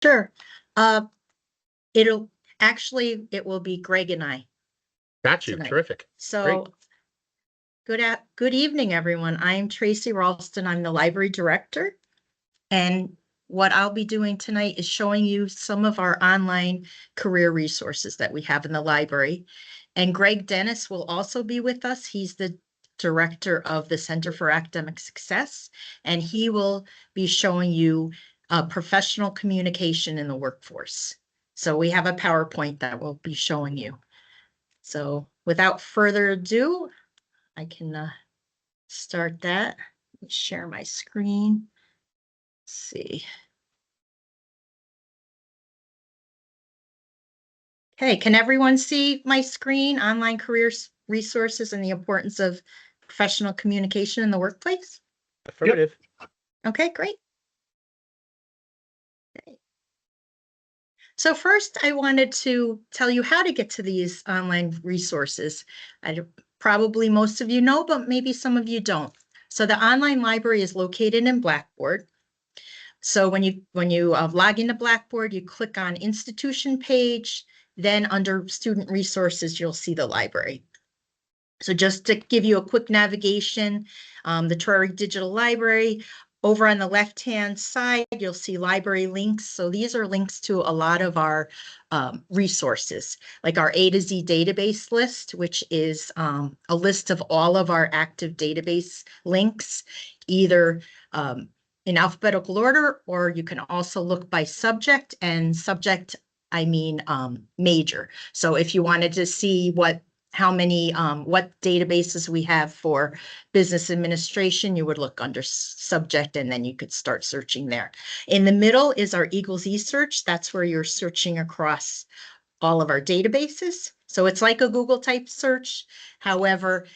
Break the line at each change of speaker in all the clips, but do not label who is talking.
Sure. It will be Greg and I
Got you.
tonight.
Terrific.
So good evening, everyone. I'm Tracy Ralston. I'm the library director. And what I'll be doing tonight is showing you some of our online career resources that we have in the library. And Greg Dennis will also be with us. He's the director of the Center for Academic Success, and he will be showing you professional communication in the workforce. So we have a PowerPoint that we'll be showing you. So without further ado, I can start that. Let me share my screen. Let's see. Okay, can everyone see my screen, online career resources and the importance of professional communication in the workplace?
Affirmative.
Yep. Okay, great. Okay. So first, I wanted to tell you how to get to these online resources. Probably most of you know, but maybe some of you don't. So the online library is located in Blackboard. So when you log into Blackboard, you click on institution page, then under student resources, you'll see the library. So just to give you a quick navigation, the Traurig Digital Library, over on the left-hand side, you'll see library links. So these are links to a lot of our resources, like our A to Z database list, which is a list of all of our active database links, either in alphabetical order, or you can also look by subject, and subject, I mean major. So if you wanted to see what databases we have for business administration, you would look under subject, and then you could start searching there. In the middle is our Eagles eSearch. That's where you're searching across all of our databases. So it's like a Google type search. However,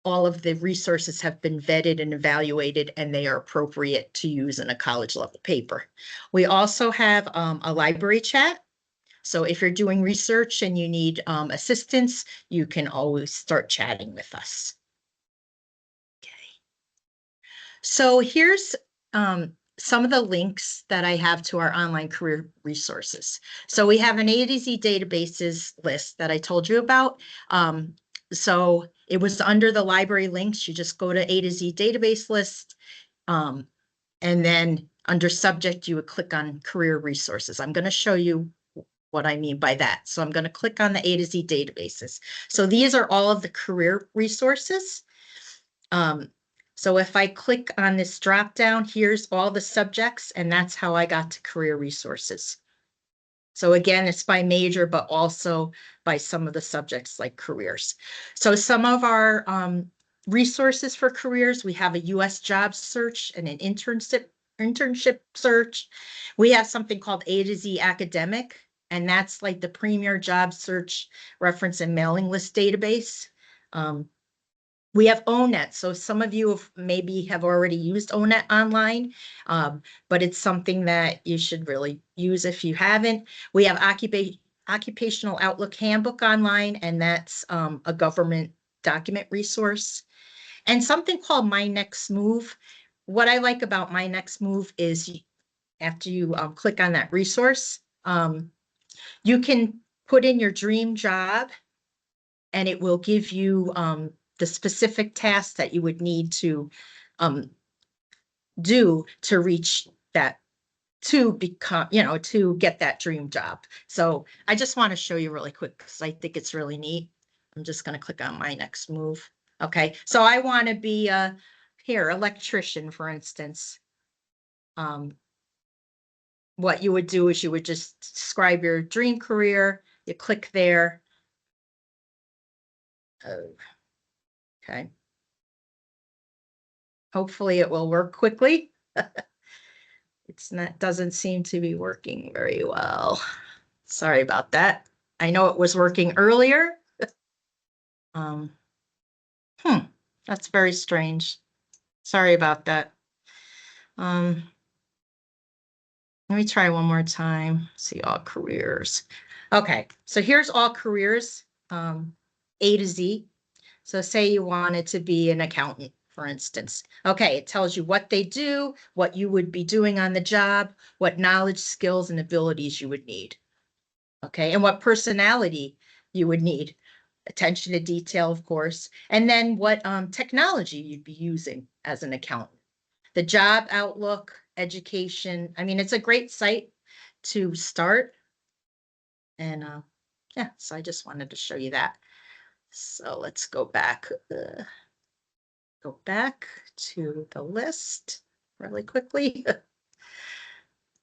all of the resources have been vetted and evaluated, and they are appropriate to use in a college level paper. We also have a library chat. So if you're doing research and you need assistance, you can always start chatting with us. Okay. So here's some of the links that I have to our online career resources. So we have an A to Z databases list that I told you about. So it was under the library links. You just go to A to Z database list, and then under subject, you would click on career resources. I'm going to show you what I mean by that. So I'm going to click on the A to Z databases. So these are all of the career resources. So if I click on this drop down, here's all the subjects, and that's how I got to career resources. So again, it's by major, but also by some of the subjects like careers. So some of our resources for careers, we have a U.S. job search and an internship search. We have something called A to Z academic, and that's like the premier job search reference and mailing list database. We have ONET. So some of you maybe have already used ONET online, but it's something that you should really use if you haven't. We have Occupational Outlook Handbook online, and that's a government document resource. And something called My Next Move. What I like about My Next Move is after you click on that resource, you can put in your dream job, and it will give you the specific tasks that you would need to do to reach that, to become, to get that dream job. So I just want to show you really quick because I think it's really neat. I'm just going to click on My Next Move. Okay, so I want to be here, electrician, for instance. What you would do is you would just describe your dream career. You click there. Oh, okay. Hopefully it will work quickly. Doesn't seem to be working very well. Sorry about that. I know it was working earlier. That's very strange. Sorry about that. Let me try one more time. See all careers. Okay, so here's all careers, A to Z. So say you wanted to be an accountant. for instance. Okay, it tells you what they do, what you would be doing on the job, what knowledge, skills, and abilities you would need. Okay, and what personality you would need. Attention to detail, of course, and then what technology you'd be using as an accountant. The job outlook, education. I mean, it's a great site to start. And yeah, so I just wanted to show you that. So let's go back to the list really quickly.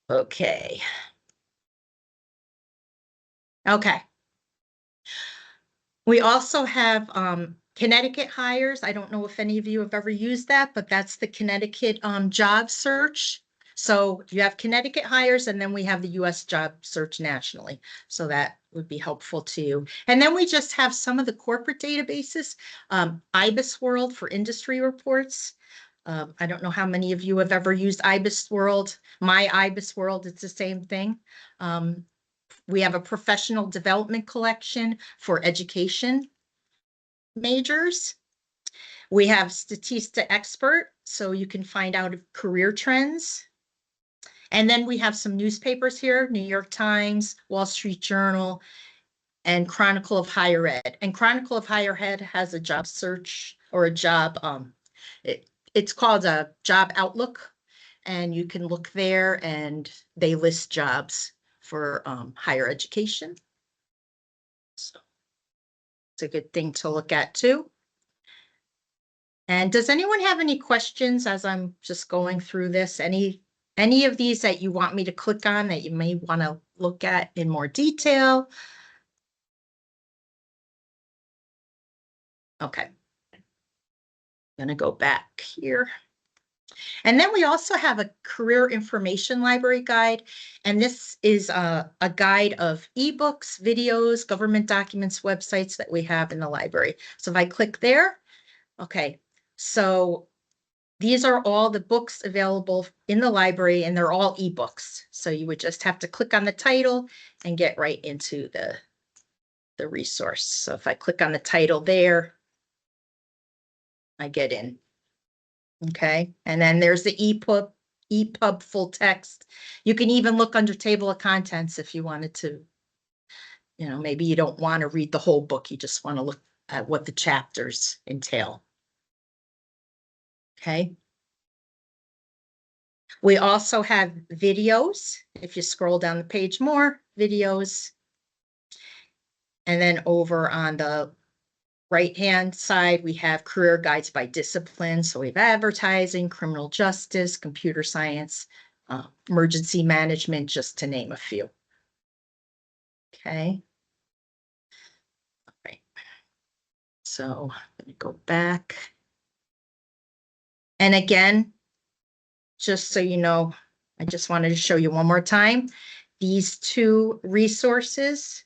Okay. Okay. We also have Connecticut hires. I don't know if any of you have ever used that, but that's the Connecticut job search. So you have Connecticut hires, and then we have the US job search nationally. So that would be helpful to you. And then we just have some of the corporate databases, IBIS World for industry reports. I don't know how many of you have ever used IBIS World. My IBIS World, it's the same thing. We have a professional development collection for education majors. We have Statista Expert, so you can find out career trends. And then we have some newspapers here, New York Times, Wall Street Journal, and Chronicle of Higher Ed. And Chronicle of Higher Ed has a job search or a job, it's called a job outlook. And you can look there and they list jobs for higher education. So it's a good thing to look at too. And does anyone have any questions as I'm just going through this? Any of these that you want me to click on that you may want to look at in more detail? Okay. I'm gonna go back here. And then we also have a career information library guide. And this is a guide of ebooks, videos, government documents, websites that we have in the library. So if I click there, okay, so these are all the books available in the library, and they're all ebooks. So you would just have to click on the title and get right into the resource. So if I click on the title there, I get in. Okay, and then there's the EPUB full text. You can even look under table of contents if you wanted to, maybe you don't want to read the whole book. You just want to look at what the chapters entail. Okay. We also have videos. If you scroll down the page more, videos. And then over on the right-hand side, we have career guides by discipline. So we have advertising, criminal justice, computer science, emergency management, just to name a few. Okay. All right. So I'm going to go back. And again, just so you know, I just wanted to show you one more time. These two resources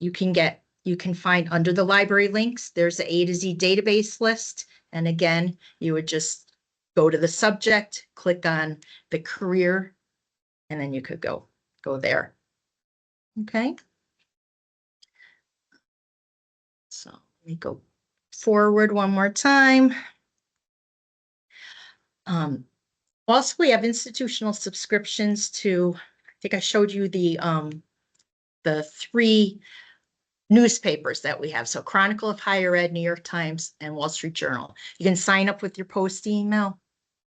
you can find under the library links. There's the A to Z database list. And again, you would just go to the subject, click on the career, and then you could go there. Okay. So let me go forward one more time. Also, we have institutional subscriptions to, I think I showed you the 3 newspapers that we have. So Chronicle of Higher Ed, New York Times, and Wall Street Journal. You can sign up with your Post email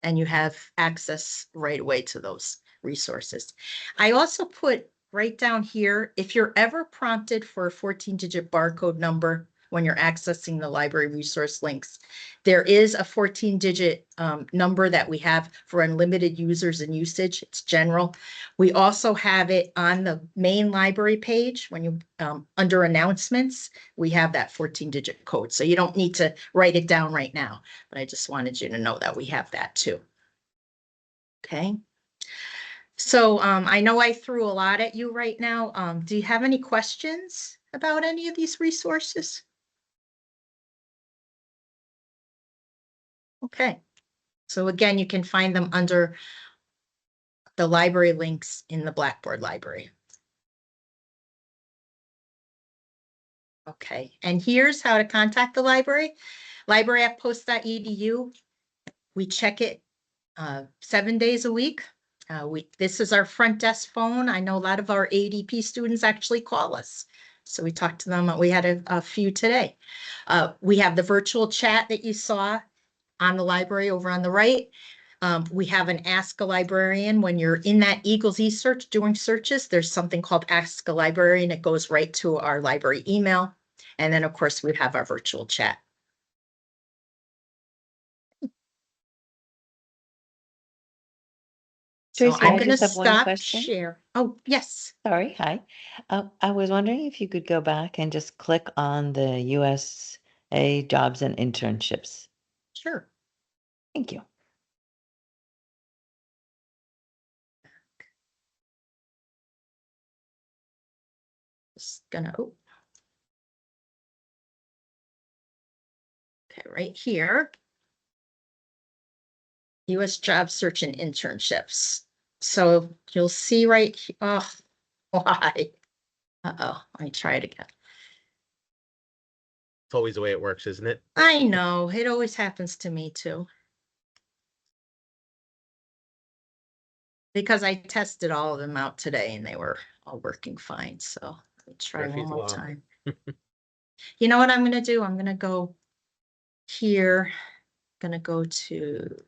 and you have access right away to those resources. I also put right down here, if you're ever prompted for a 14-digit barcode number when you're accessing the library resource links, there is a 14-digit number that we have for unlimited users and usage. It's general. We also have it on the main library page when you under announcements, we have that 14-digit code. So you don't need to write it down right now, but I just wanted you to know that we have that too. Okay. So I know I threw a lot at you right now. Do you have any questions about any of these resources? Okay. So again, you can find them under the library links in the Blackboard library. Okay, and here's how to contact the library. library@post.edu. We check it 7 days a week. This is our front desk phone. I know a lot of our ADP students actually call us. So we talked to them. We had a few today. We have the virtual chat that you saw on the library over on the right. We have an Ask a Librarian. When you're in that Eagles eSearch doing searches, there's something called Ask a Librarian. It goes right to our library email. And then, of course, we have our virtual chat. So
Tracy,
I'm
I
going to
just have one
stop
question.
share. Oh, yes.
Sorry, hi. I was wondering if you could go back and just click on the USA jobs and internships.
Sure.
Thank you.
Just gonna, oh. Okay, right here. US job search and internships. So you'll see right, oh, why? Uh-oh, let me try it again.
It's always the way it works, isn't it?
I know, it always happens to me too. Because I tested all of them out today and they were all working fine, so let me try one
Murphy's
more
Law.
time. You know what I'm gonna do? I'm gonna go here, gonna go to,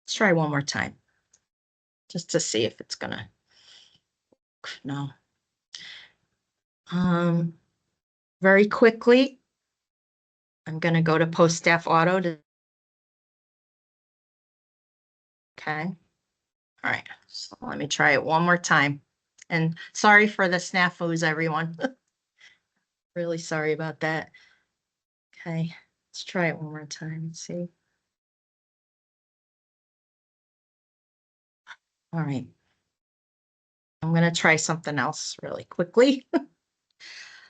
let's try one more time. Just to see if it's gonna, no. Very quickly, I'm gonna go to post staff auto to, okay. All right, so let me try it one more time. And sorry for the snafus, everyone. Really sorry about that. Okay, let's try it one more time and see. All right. I'm gonna try something else really quickly.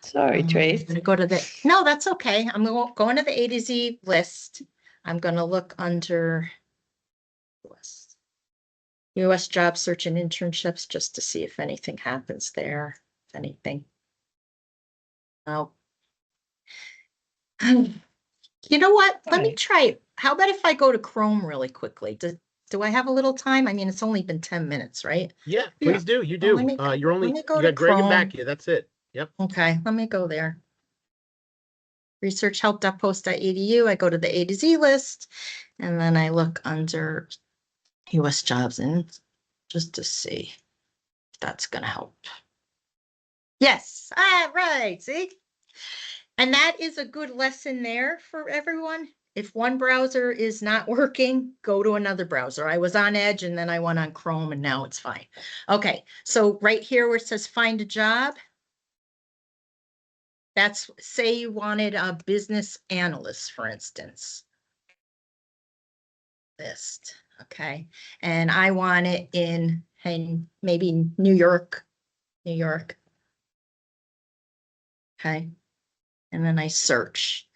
Sorry,
I'm
Trace.
gonna go to the, no, that's okay. I'm going to the A to Z list. I'm gonna look under US job search and internships just to see if anything happens there, if anything. Oh. You know what? Let me
Right.
try it. How about if I go to Chrome really quickly? Do I have a little time? I mean, it's only been 10 minutes, right?
Yeah, please do. You
Well,
do. You're
let
only,
me go
you
to
got Greg and
Chrome.
back here. That's it. Yep.
Okay, let me go there. Researchhelp.post.edu. I go to the A to Z list and then I look under US jobs and just to see if that's gonna help. Yes, right, see? And that is a good lesson there for everyone. If one browser is not working, go to another browser. I was on Edge and then I went on Chrome and now it's fine. Okay, so right here where it says find a job, that's, say you wanted a business analyst, for instance. List, okay? And I want it in maybe New York. Okay? And then I search.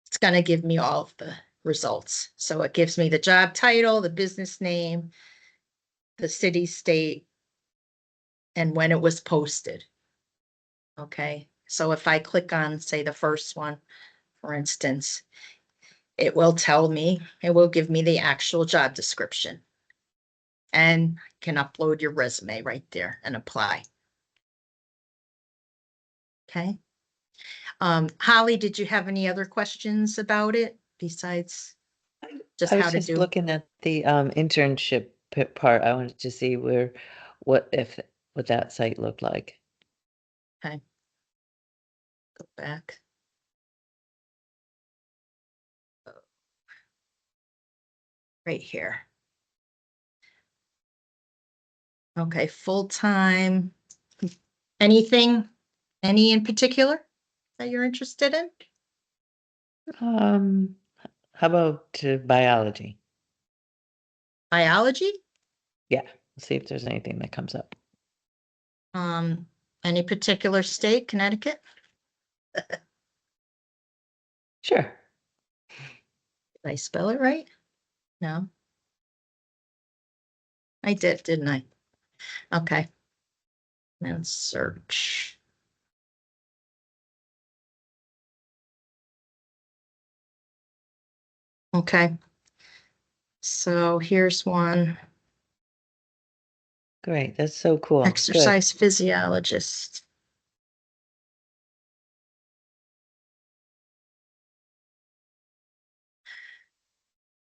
It's gonna give me all of the results. So it gives me the job title, the business name, the city, state, and when it was posted. Okay, so if I click on, say, the first one, for instance, it will tell me, it will give me the actual job description. And can upload your resume right there and apply. Okay. Holly, did you have any other questions about it besides just
I
how
was
to
just
do?
looking at the internship part. I wanted to see what that site looked like.
Okay. Go back. Right here. Okay, full-time. Anything, any in particular that you're interested in?
How about biology?
Biology?
Yeah, let's see if there's anything that comes up.
Any particular state, Connecticut?
Sure.
Did I spell it right? No. I did, didn't I? Okay. And search. Okay. So here's one,
Great. That's so cool. Good.
exercise physiologist.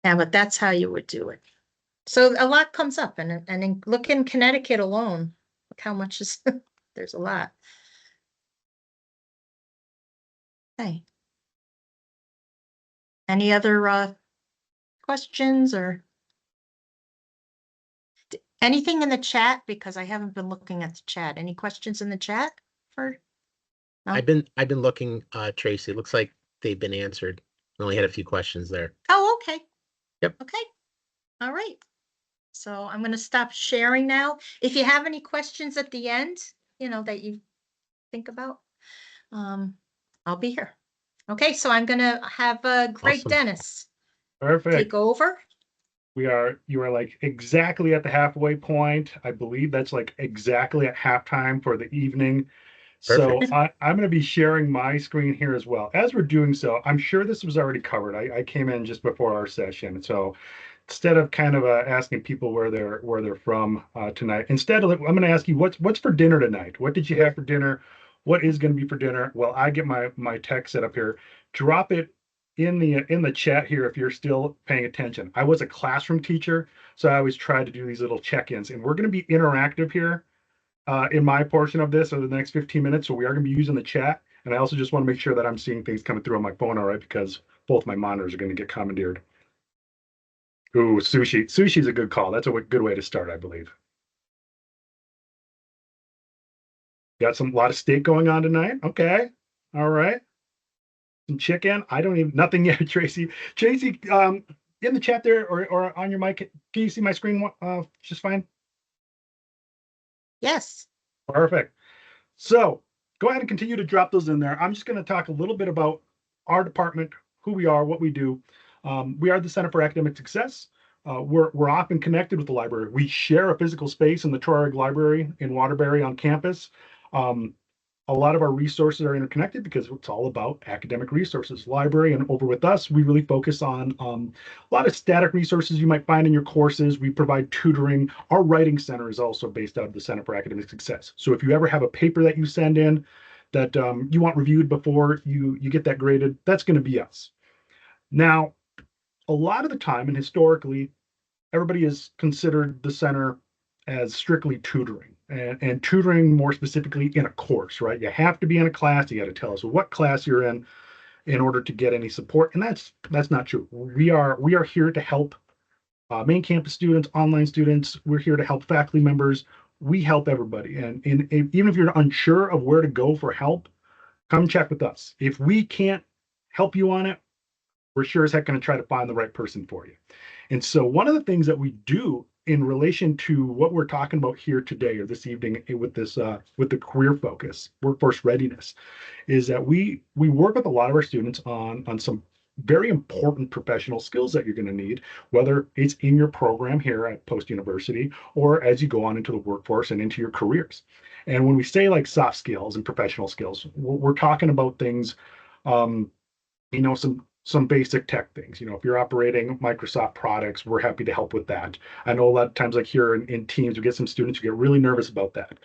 Yeah, but that's how you would do it. So a lot comes up look in Connecticut alone, look how much is, there's a lot. Hey. Any other questions or anything in the chat? Because I haven't been looking at the chat. Any questions in the chat for? No?
I've been looking, Tracy. It looks like they've been answered. We only had a few questions there.
Oh, okay.
Yep.
Okay. All right. So I'm going to stop sharing now. If you have any questions at the end, that you think about, I'll be here. Okay, so I'm going to have Greg
Awesome.
Dennis
Perfect.
take over.
You are like exactly at the halfway point. I believe that's like exactly at halftime for the evening. So
Perfect.
I'm going to be sharing my screen here as well. As we're doing so, I'm sure this was already covered. I came in just before our session. So instead of kind of asking people where they're from tonight, instead of I'm going to ask you what's for dinner tonight. What did you have for dinner? What is going to be for dinner? Well, I get my text set up here. Drop it in the chat here if you're still paying attention. I was a classroom teacher, so I always try to do these little check-ins, and we're going to be interactive here in my portion of this over the next 15 minutes. So we are going to be using the chat, and I also just want to make sure that I'm seeing things coming through on my phone, all right, because both my monitors are going to get commandeered. Ooh, sushi. Sushi's a good call. That's a good way to start, I believe. Got a lot of steak going on tonight. Okay. All right. Some chicken. I don't even, nothing yet, Tracy. Tracy, in the chat there or on your mic, can you see my screen just fine?
Yes.
Perfect. So go ahead and continue to drop those in there. I'm just going to talk a little bit about our department, who we are, what we do. We are the Center for Academic Success. We're often connected with the library. We share a physical space in the Traurig Library in Waterbury on campus. A lot of our resources are interconnected because it's all about academic resources. Library and over with us, we really focus on a lot of static resources you might find in your courses. We provide tutoring. Our writing center is also based out of the Center for Academic Success. So if you ever have a paper that you send in that you want reviewed before you get that graded, that's going to be us. Now, a lot of the time and historically, everybody has considered the center as strictly tutoring and tutoring more specifically in a course, right? You have to be in a class. You got to tell us what class you're in order to get any support. And that's not true. We are here to help main campus students, online students. We're here to help faculty members. We help everybody. And even if you're unsure of where to go for help, come check with us. If we can't help you on it, we're sure as heck going to try to find the right person for you. And so one of the things that we do in relation to what we're talking about here today or this evening with this with the career focus, workforce readiness, is that we work with a lot of our students on some very important professional skills that you're going to need, whether it's in your program here at Post University or as you go on into the workforce and into your careers. And when we say like soft skills and professional skills, we're talking about things some basic tech things. If you're operating Microsoft products, we're happy to help with that. I know a lot of times, like here in Teams, we get some students who get really nervous about that.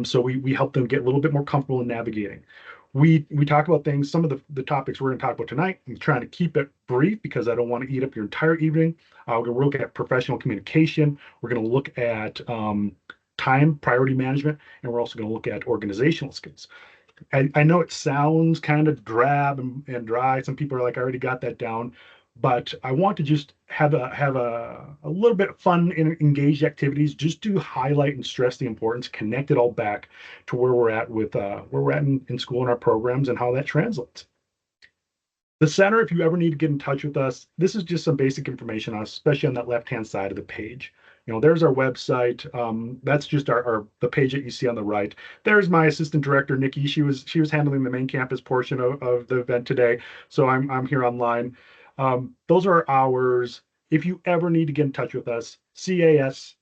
So we help them get a little bit more comfortable in navigating. We talk about things, some of the topics we're going to talk about tonight. I'm trying to keep it brief because I don't want to eat up your entire evening. We're going to look at professional communication. We're going to look at time priority management, and we're also going to look at organizational skills. I know it sounds kind of drab and dry. Some people are like, I already got that down, but I want to just have a little bit of fun and engaged activities just to highlight and stress the importance, connect it all back to where we're at with where we're at in school and our programs and how that translates. The center, if you ever need to get in touch with us, this is just some basic information on us, especially on that left-hand side of the page. There's our website. That's just the page that you see on the right. There's my assistant director, Nikki. She was handling the main campus portion of the event today. So I'm here online. Those are our hours. If you ever need to get in touch with us, CAS,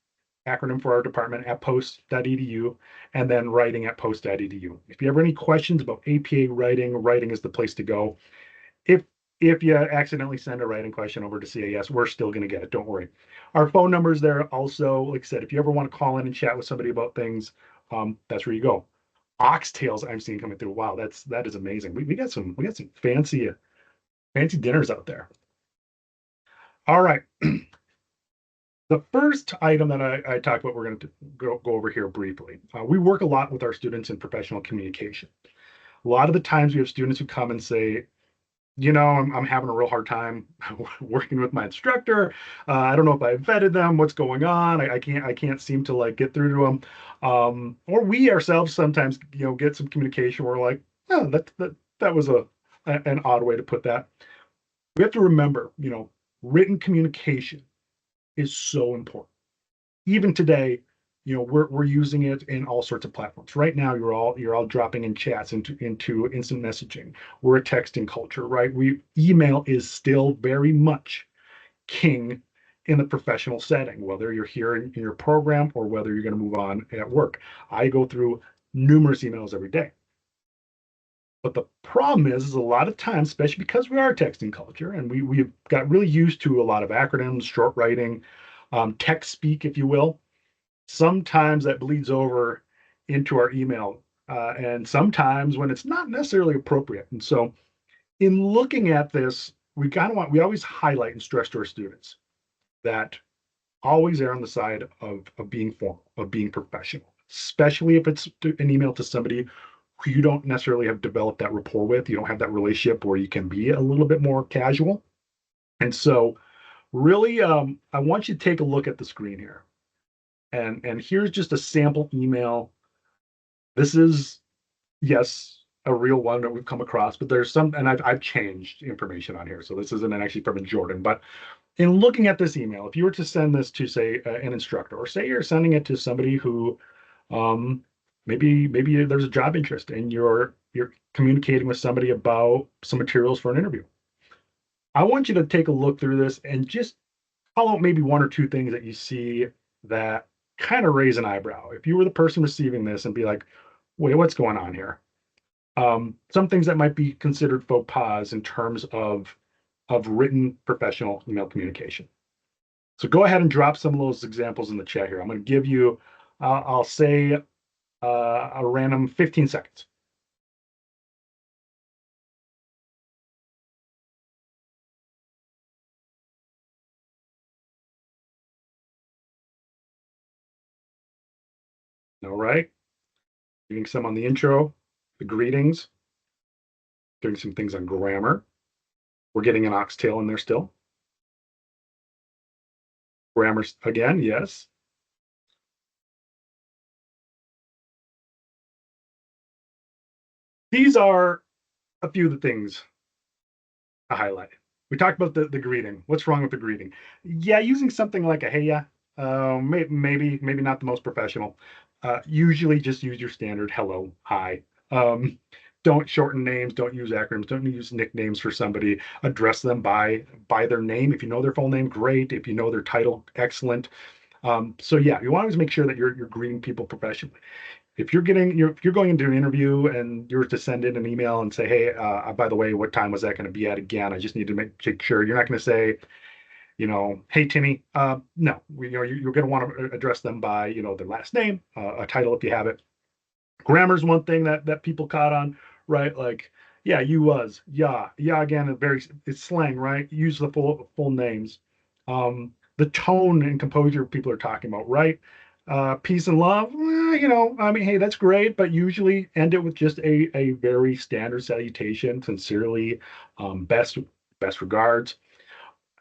acronym for our department, at post.edu, and then writing at post.edu. If you have any questions about APA writing is the place to go. If If you accidentally send a writing question over to CAS, we're still going to get it. Don't worry. Our phone number's there also. Like I said, if you ever want to call in and chat with somebody about things, that's where you go. Oxtails I'm seeing coming through. Wow, that is amazing. We got some fancy dinners out there. All right. The first item that I talked about, we're going to go over here briefly. We work a lot with our students in professional communication. A lot of the times we have students who come and say, I'm having a real hard time working with my instructor. I don't know if I vetted them. What's going on? I can't seem to like get through to them. Or we ourselves sometimes, get some communication where we're like, oh, that was an odd way to put that. We have to remember, written communication is so important. Even today, we're using it in all sorts of platforms. Right now, you're all dropping in chats into instant messaging. We're a texting culture, right? Email is still very much king in the professional setting, whether you're here in your program or whether you're going to move on at work. I go through numerous emails every day. But the problem is a lot of times, especially because we are a texting culture and we've got really used to a lot of acronyms, short writing, text speak, if you will. Sometimes that bleeds over into our email, and sometimes when it's not necessarily appropriate. And so, in looking at this, we always highlight and stress to our students that always err on the side of being formal, of being professional, especially if it's an email to somebody who you don't necessarily have developed that rapport with. You don't have that relationship where you can be a little bit more casual. And so, really, I want you to take a look at the screen here. And here's just a sample email. This is, yes, a real one that we've come across, but there's some, and I've changed information on here. So this isn't actually from a Jordan, but in looking at this email, if you were to send this to, say, an instructor, or say you're sending it to somebody who, maybe there's a job interest and you're communicating with somebody about some materials for an interview. I want you to take a look through this and just call out maybe one or two things that you see that kind of raise an eyebrow. If you were the person receiving this and be like, wait, what's going on here? Some things that might be considered faux pas in terms of written professional email communication. So go ahead and drop some of those examples in the chat here. I'm going to give you, I'll say a random 15 seconds. All right. Getting some on the intro, the greetings, doing some things on grammar. We're getting an oxtail in there still. Grammar again, yes. These are a few of the things I highlight. We talked about the greeting. What's wrong with the greeting? Yeah, using something like a hey ya, maybe not the most professional. Usually just use your standard hello, hi. Don't shorten names, don't use acronyms, don't use nicknames for somebody. Address them by their name. If you know their full name, great. If you know their title, excellent. So yeah, you want to always make sure that you're greeting people professionally. If you're going into an interview and you're to send in an email and say, hey, by the way, what time was that going to be at again? I just need to make sure. You're not going to say, hey, Timmy. No, you're going to want to address them by, their last name, a title if you have it. Grammar's one thing that people caught on, right? Like, yeah, you was, yeah, again, it's slang, right? Use the full names. The tone and composure people are talking about, right? Peace and love, hey, that's great, but usually end it with just a very standard salutation, sincerely, best regards.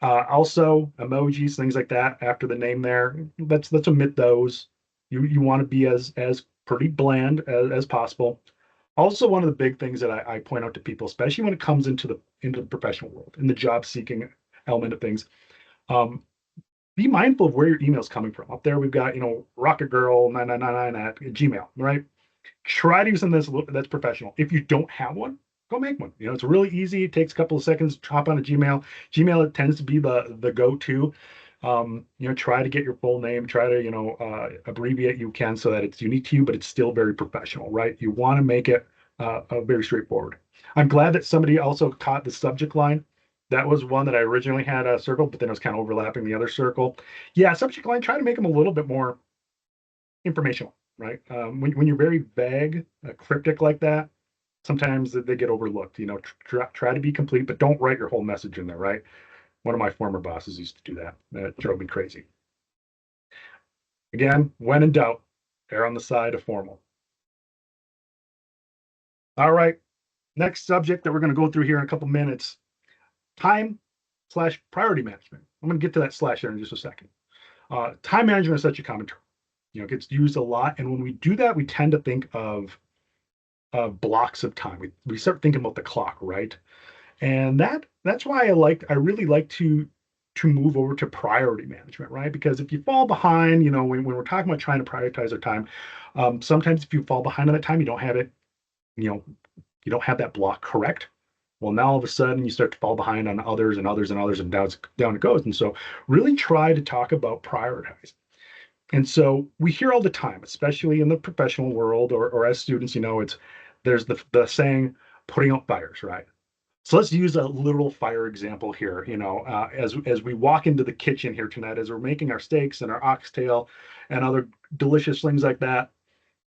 Also, emojis, things like that after the name there. Let's omit those. You want to be as pretty bland as possible. Also, one of the big things that I point out to people, especially when it comes into the professional world, in the job seeking element of things, be mindful of where your email is coming from. Up there, we've got, Rocket Girl 9999 at Gmail, right? Try to use something that's professional. If you don't have one, go make one. It's really easy. It takes a couple of seconds to hop on a Gmail. Gmail, it tends to be the go-to. Try to get your full name, try to, abbreviate you can so that it's unique to you, but it's still very professional, right? You want to make it very straightforward. I'm glad that somebody also caught the subject line. That was one that I originally had a circle, but then it was kind of overlapping the other circle. Yeah, subject line, try to make them a little bit more informational, right? When you're very vague, cryptic like that, sometimes they get overlooked. Try to be complete, but don't write your whole message in there, right? One of my former bosses used to do that. That drove me crazy. Again, when in doubt, err on the side of formal. All right, next subject that we're going to go through here in a couple minutes, time/priority management. I'm going to get to that slash there in just a second. Time management is such a common term. It gets used a lot. And when we do that, we tend to think of blocks of time. We start thinking about the clock, right? And that's why I really like to move over to priority management, right? Because if you fall behind, when we're talking about trying to prioritize our time, sometimes if you fall behind on that time, you don't have it, you know, you don't have that block correct. Well, now all of a sudden you start to fall behind on others and others and others, and down it goes. And so really try to talk about prioritize. And so we hear all the time, especially in the professional world or as students, there's the saying putting out fires, right? So let's use a literal fire example here. As we walk into the kitchen here tonight, as we're making our steaks and our oxtail and other delicious things like that,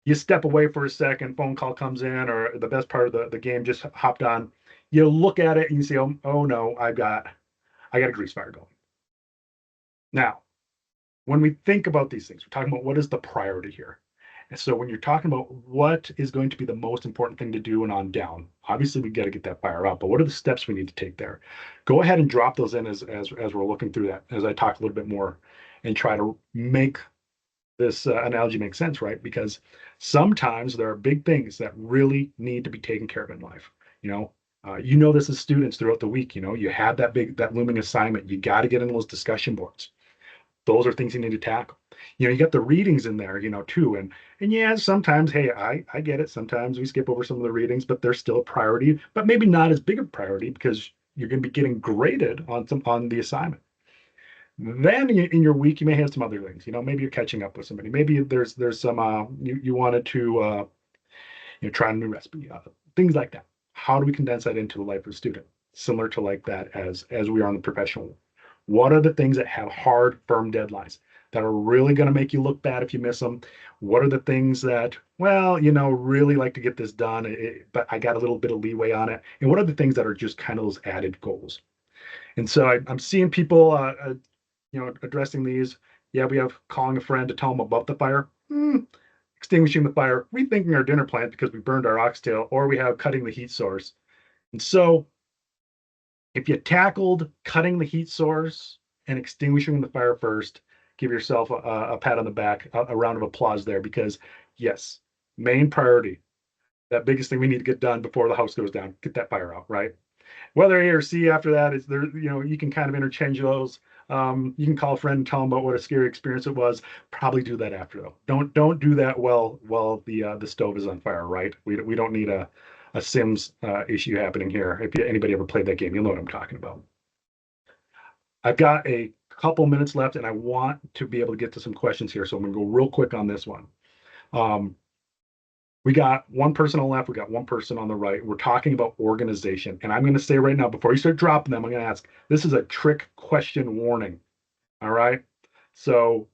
you step away for a second, phone call comes in, or the best part of the game just hopped on. You look at it and you say, oh no, I got a grease fire going. Now, when we think about these things, we're talking about what is the priority here. And so when you're talking about what is going to be the most important thing to do and on down, obviously we got to get that fire out, but what are the steps we need to take there? Go ahead and drop those in as we're looking through that, as I talk a little bit more and try to make this analogy make sense, right? Because sometimes there are big things that really need to be taken care of in life. This as students throughout the week, you have that looming assignment. You got to get in those discussion boards. Those are things you need to tackle. You got the readings in there, too. And yeah, sometimes, hey, I get it. Sometimes we skip over some of the readings, but they're still a priority, but maybe not as big a priority because you're going to be getting graded on the assignment. Then in your week, you may have some other things. Maybe you're catching up with somebody. Maybe there's some you wanted to try a new recipe, things like that. How do we condense that into the life of a student? Similar to like that as we are in the professional. What are the things that have hard, firm deadlines that are really going to make you look bad if you miss them? What are the things that, really like to get this done, but I got a little bit of leeway on it? And what are the things that are just kind of those added goals? And so I'm seeing people, addressing these. Yeah, we have calling a friend to tell them about the fire. Extinguishing the fire, rethinking our dinner plan because we burned our oxtail, or we have cutting the heat source. And so if you tackled cutting the heat source and extinguishing the fire first, give yourself a pat on the back, a round of applause there, because yes, main priority, that biggest thing we need to get done before the house goes down, get that fire out, right? Whether A or C after that is there, you can kind of interchange those. You can call a friend and tell them about what a scary experience it was. Probably do that after though. Don't do that while the stove is on fire, right? We don't need a Sims issue happening here. If anybody ever played that game, you'll know what I'm talking about. I've got a couple minutes left, and I want to be able to get to some questions here, so I'm going to go real quick on this one. We got one person on the left, we got one person on the right. We're talking about organization. And I'm going to say right now, before you start dropping them, I'm going to ask, this is a trick question warning. All right. So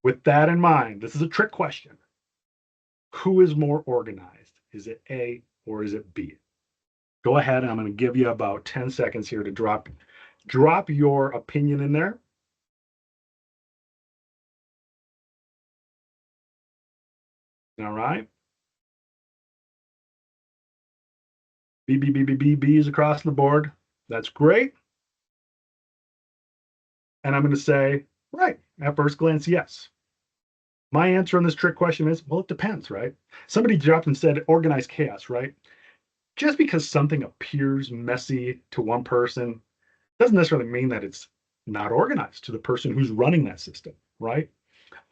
with that in mind, this is a trick question. Who is more organized? Is it A or is it B? Go ahead, and I'm going to give you about 10 seconds here to drop your opinion in there. All right. B's across the board. That's great. And I'm going to say, right, at first glance, yes. My answer on this trick question is, well, it depends, right? Somebody dropped and said organized chaos, right? Just because something appears messy to one person doesn't necessarily mean that it's not organized to the person who's running that system, right?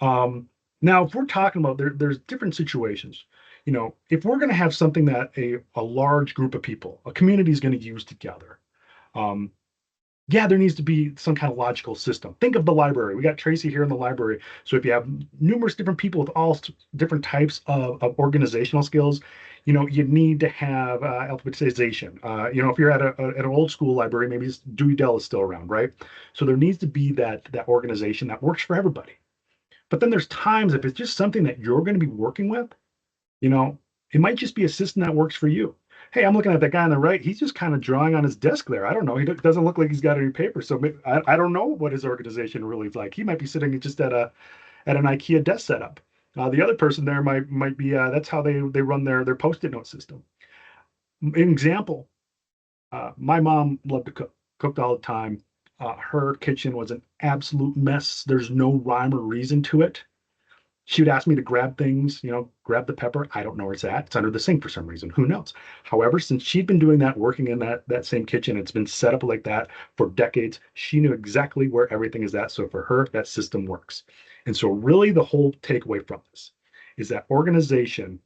Now, if we're talking about there's different situations. If we're going to have something that a large group of people, a community is going to use together, yeah, there needs to be some kind of logical system. Think of the library. We got Tracy here in the library. So if you have numerous different people with all different types of organizational skills, you need to have alphabetization. If you're at an old school library, maybe Dewey Dell is still around, right? So there needs to be that organization that works for everybody. But then there's times if it's just something that you're going to be working with, it might just be a system that works for you. Hey, I'm looking at that guy on the right. He's just kind of drawing on his desk there. I don't know. He doesn't look like he's got any paper. So maybe, I don't know what his organization really is like. He might be sitting just at an IKEA desk setup. The other person there might be that's how they run their Post-it note system. An example, my mom loved to cooked all the time. Her kitchen was an absolute mess. There's no rhyme or reason to it. She would ask me to grab things, grab the pepper. I don't know where it's at. It's under the sink for some reason. Who knows? However, since she'd been doing that, working in that same kitchen, it's been set up like that for decades. She knew exactly where everything is at. So for her, that system works. And so really the whole takeaway from this is that organization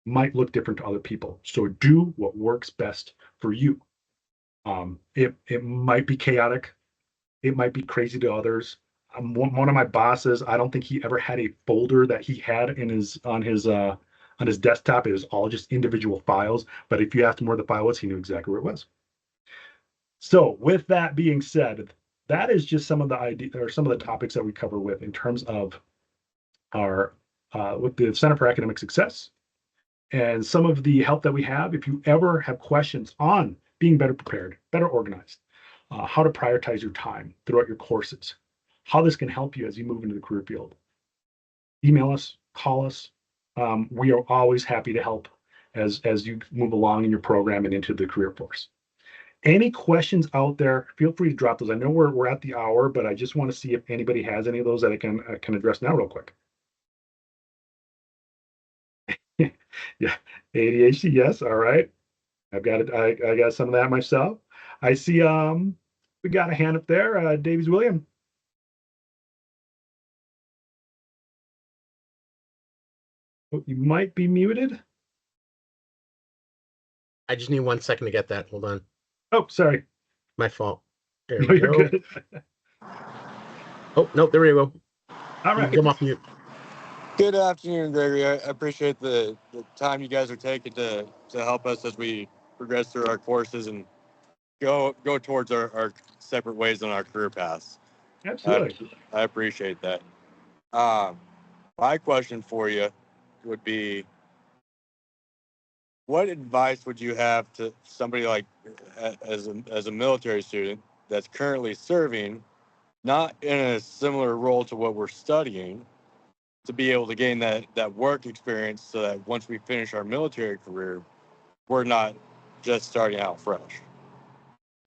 might look different to other people. So do what works best for you. It might be chaotic. It might be crazy to others. One of my bosses, I don't think he ever had a folder that he had on his desktop. It was all just individual files. But if you asked him where the file was, he knew exactly where it was. So with that being said, that is just some of the ideas or some of the topics that we cover with in terms of our with the Center for Academic Success and some of the help that we have. If you ever have questions on being better prepared, better organized, how to prioritize your time throughout your courses, how this can help you as you move into the career field, email us, call us. We are always happy to help as you move along in your program and into the career force. Any questions out there, feel free to drop those. I know we're at the hour, but I just want to see if anybody has any of those that I can address now real quick. Yeah, ADHD, yes, all right. I've got it. I got some of that myself. I see we got a hand up there, Davies William. Oh, you might be muted.
I just need 1 second to get that. Hold on.
Oh, sorry.
My fault. There
No,
we
you're
go.
good.
Oh, no, there we go.
All
You
right.
can come off mute.
Good afternoon, Gregory. I appreciate the time you guys are taking to help us as we progress through our courses and go towards our separate ways on our career paths.
Absolutely.
I appreciate that. My question for you would be, what advice would you have to somebody like as a military student that's currently serving, not in a similar role to what we're studying, to be able to gain that work experience so that once we finish our military career, we're not just starting out fresh?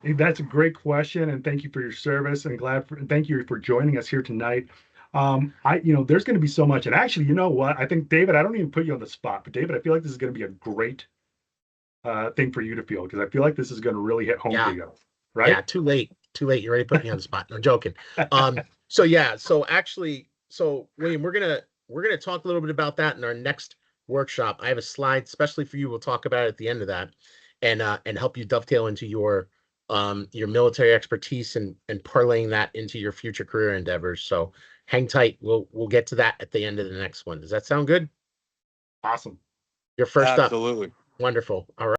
Hey, that's a great question, and thank you for your service. And thank you for joining us here tonight. There's going to be so much, and actually, you know what? I think David, I don't even put you on the spot, but David, I feel like this is going to be a great thing for you to feel because I feel like this is going to really hit home
Yeah.
for you, right?
Yeah, too late. Too late. You already put me on the spot. No, I'm joking. So William, we're gonna talk a little bit about that in our next workshop. I have a slide especially for you. We'll talk about it at the end of that, and help you dovetail into your military expertise and parlaying that into your future career endeavors. So hang tight. We'll get to that at the end of the next one. Does that sound good?
Awesome.
You're first up.
Absolutely.
Wonderful. All right.